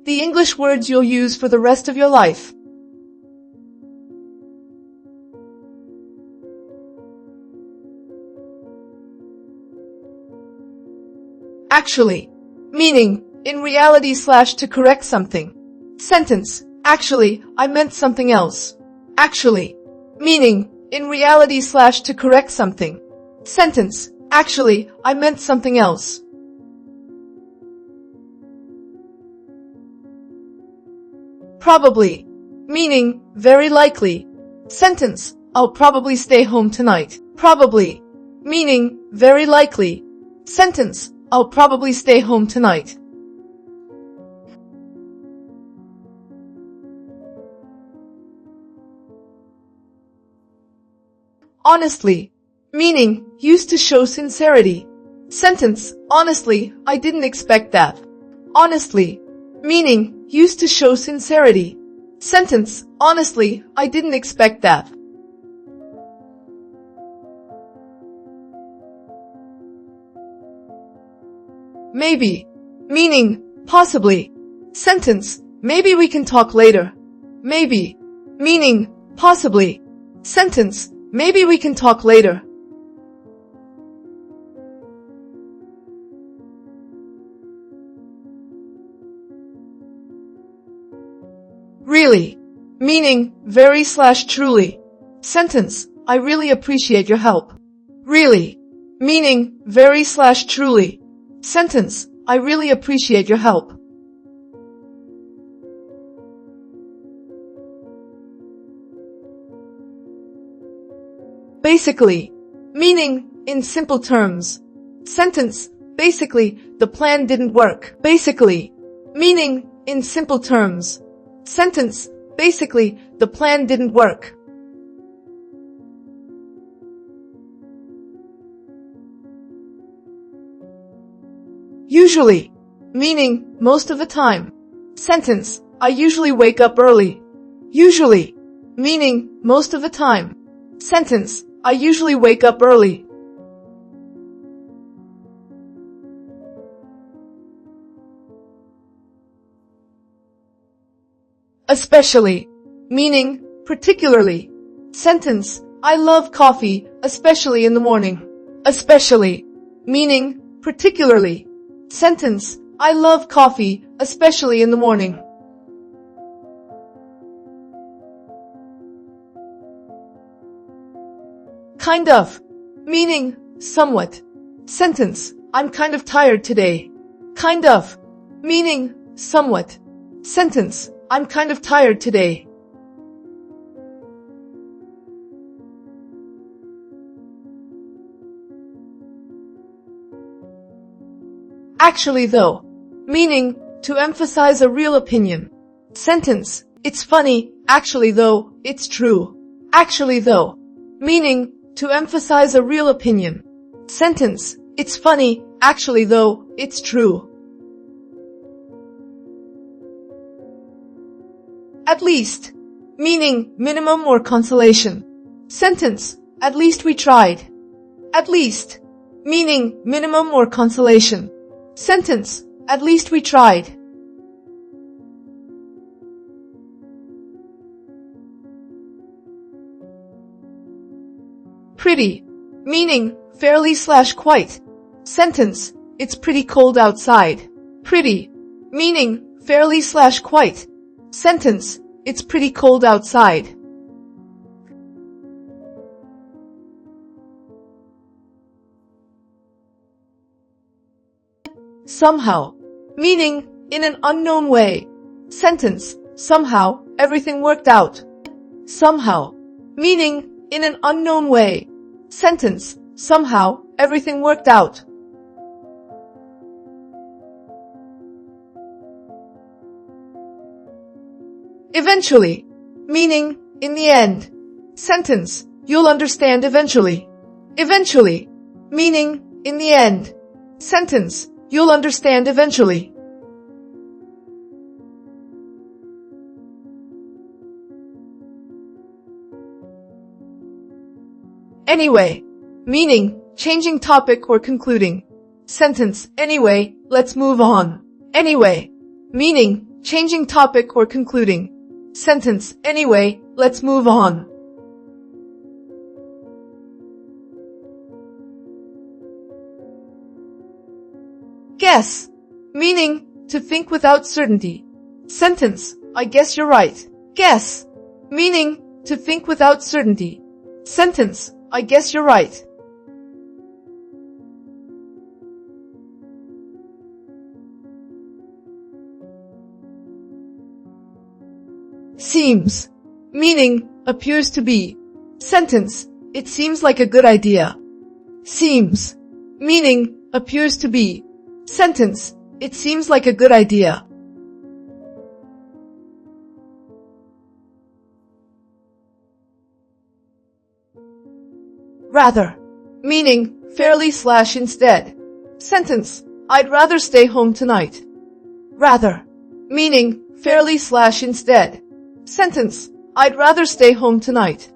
the English words you'll use for the rest of your life. Actually, meaning, in reality / to correct something. Sentence, actually, I meant something else. Actually, meaning, in reality / to correct something. Sentence, actually, I meant something else. Probably, meaning, very likely. Sentence, I'll probably stay home tonight. Probably, meaning, very likely. Sentence, I'll probably stay home tonight. Honestly, meaning, used to show sincerity. Sentence, honestly, I didn't expect that. Honestly, meaning, used to show sincerity. Sentence, honestly, I didn't expect that. Maybe, meaning, possibly. Sentence, maybe we can talk later. Maybe, meaning, possibly. Sentence, maybe we can talk later. Really, meaning, very / truly. Sentence, I really appreciate your help. Really, meaning, very / truly. Sentence, I really appreciate your help. Basically, meaning, in simple terms. Sentence, basically, the plan didn't work. Basically, meaning, in simple terms. Sentence, basically, the plan didn't work. Usually, meaning, most of the time. Sentence, I usually wake up early. Usually, meaning, most of the time. Sentence, I usually wake up early. Especially, meaning, particularly. Sentence, I love coffee, especially in the morning. Especially, meaning, particularly. Sentence, I love coffee, especially in the morning. Kind of, meaning, somewhat. Sentence, I'm kind of tired today. Kind of, meaning, somewhat. Sentence, I'm kind of tired today. Actually though, meaning, to emphasize a real opinion. Sentence, it's funny, actually though, it's true. Actually though, meaning, to emphasize a real opinion. Sentence, it's funny, actually though, it's true. At least, meaning, minimum or consolation. Sentence, at least we tried. At least, meaning, minimum or consolation. Sentence, at least we tried. Pretty, meaning, fairly / quite. Sentence, it's pretty cold outside. Pretty, meaning, fairly / quite. Sentence, it's pretty cold outside. Somehow, meaning, in an unknown way. Sentence, somehow, everything worked out. Somehow, meaning, in an unknown way. Sentence, somehow, everything worked out. Eventually, meaning, in the end. Sentence, you'll understand eventually. Eventually, meaning, in the end. Sentence, you'll understand eventually. Anyway, meaning, changing topic or concluding. Sentence, anyway, let's move on. Anyway, meaning, changing topic or concluding. Sentence, anyway, let's move on. Guess, meaning to think without certainty. Sentence, I guess you're right. Guess, meaning to think without certainty. Sentence, I guess you're right. Seems, meaning appears to be. Sentence, it seems like a good idea. Seems, meaning appears to be. Sentence, it seems like a good idea. Rather, meaning fairly/instead. Sentence, I'd rather stay home tonight. Rather, meaning fairly/instead. Sentence, I'd rather stay home tonight.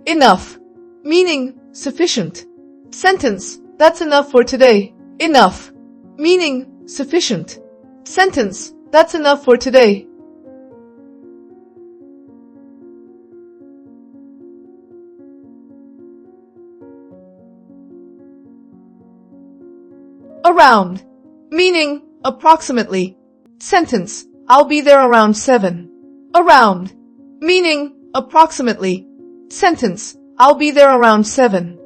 Enough, meaning sufficient. Sentence, that's enough for today. Enough, meaning sufficient. Sentence, that's enough for today. Around, meaning approximately. Sentence, I'll be there around 7. Around, meaning approximately. Sentence, I'll be there around 7.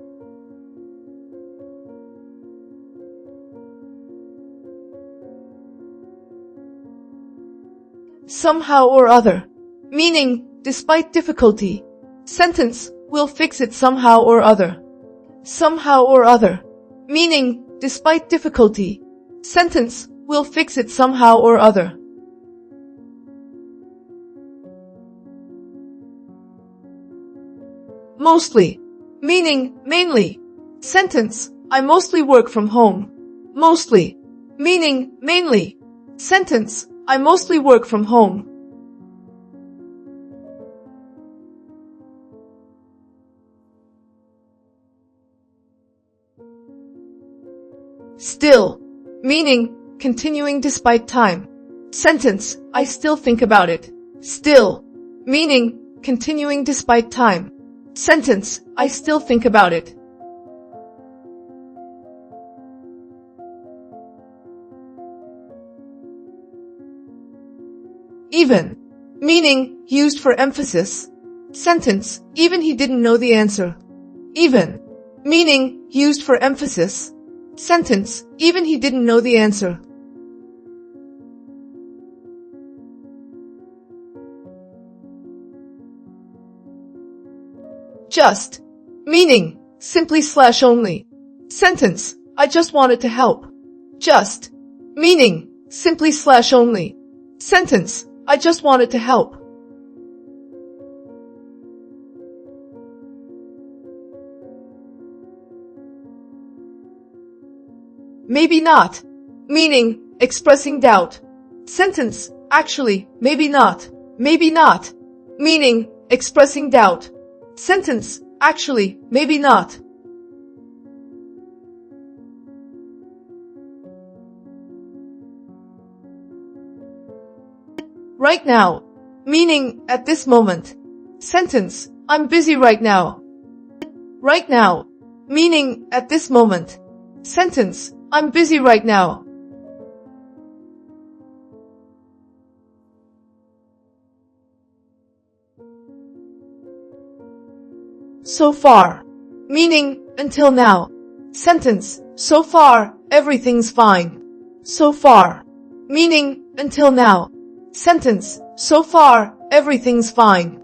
Somehow or other, meaning despite difficulty. Sentence, we'll fix it somehow or other. Somehow or other, meaning despite difficulty. Sentence, we'll fix it somehow or other. Mostly, meaning mainly. Sentence, I mostly work from home. Mostly, meaning mainly. Sentence, I mostly work from home. Still, meaning continuing despite time. Sentence, I still think about it. Still, meaning continuing despite time. Sentence, I still think about it. Even, meaning used for emphasis. Sentence, even he didn't know the answer. Even, meaning used for emphasis. Sentence, even he didn't know the answer. Just, meaning simply/only. Sentence, I just wanted to help. Just, meaning simply/only. Sentence, I just wanted to help. Maybe not, meaning expressing doubt. Sentence, actually, maybe not. Maybe not, meaning expressing doubt. Sentence, actually, maybe not. Right now, meaning at this moment. Sentence, I'm busy right now. Right now, meaning at this moment. Sentence, I'm busy right now. So far, meaning until now. Sentence, so far, everything's fine. So far, meaning until now. Sentence, so far, everything's fine.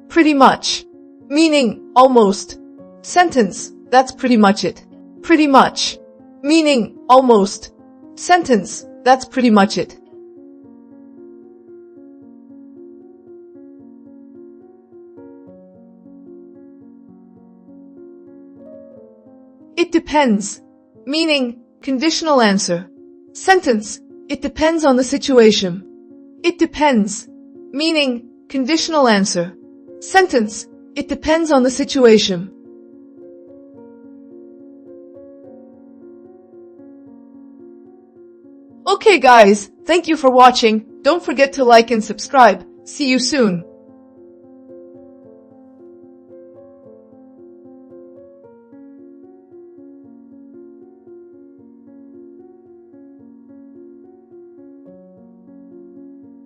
Pretty much, meaning almost. Sentence, that's pretty much it. Pretty much, meaning almost. Sentence, that's pretty much it. It depends, meaning conditional answer. Sentence, it depends on the situation. It depends, meaning conditional answer. Sentence, it depends on the situation. Okay guys, thank you for watching. Don't forget to like and subscribe. See you soon.